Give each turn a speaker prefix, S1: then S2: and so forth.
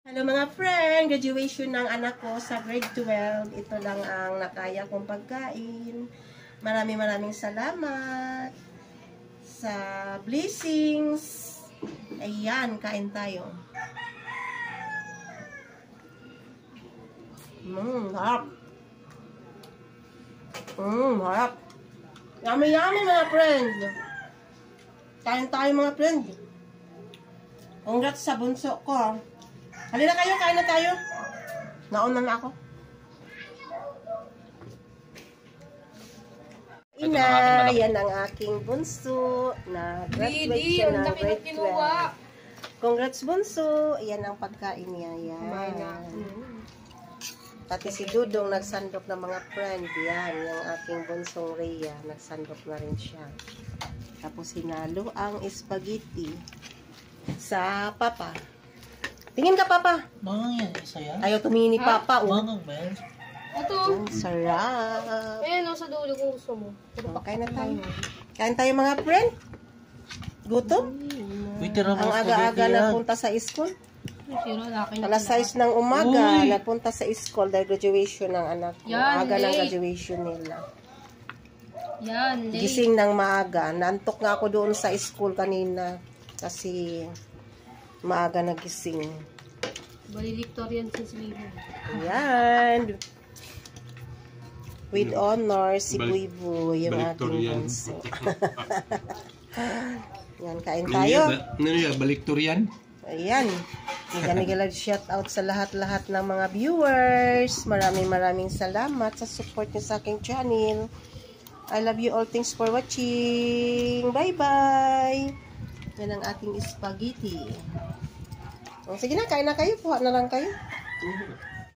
S1: Hello mga friend, graduation ng anak ko sa grade 12. Ito lang ang nakaya kong pagkain. Maraming salamat sa blessings. Ayan, kain tayo. Harap. Harap. Yummy mga friend. Kain tayo mga friend. Congrats sa bunso ko. Halina kayo, kain na tayo. Nauna na ako. Ina, yan ang aking bunso na graduate siya ng grade 12. Congrats bunso. Yan ang pagkain niya. Yan. Pati si Dudong nagsandok ng mga friend. Yan, yung aking bunsong Rhea. Nagsandok na rin siya. Tapos hinalo ang spaghetti sa papa. Tingin ka, Papa.
S2: Mangang yan, isa yan?
S1: Ayaw tumingin ni Papa.
S2: Mangang ba yan?
S3: Ito.
S1: Sarap.
S3: Ayan, sa dulo kung gusto mo.
S1: Kain na tayo. Kain tayo mga friend. Gutom? Ang aga-aga nagpunta sa school. Alas 6 ng umaga, nagpunta sa school dahil graduation ng anak ko. Aga ng graduation nila.
S3: Yan,
S1: Gising ng maaga. Nantok nga ako doon sa school kanina. Kasi maaga nagising.
S3: Valedictorian since Weibo.
S1: Yan. With honor, si Weibo, yung ating bunso. Yan, kain tayo.
S2: Ano yan? Baliktorian?
S1: Ayan. Miguel shout out sa lahat-lahat ng mga viewers. Maraming salamat sa support niyo sa aking channel. I love you all. Thanks for watching. Bye-bye. Yan ang ating spaghetti. O, sige na, kain na kayo. Kuha na lang kayo.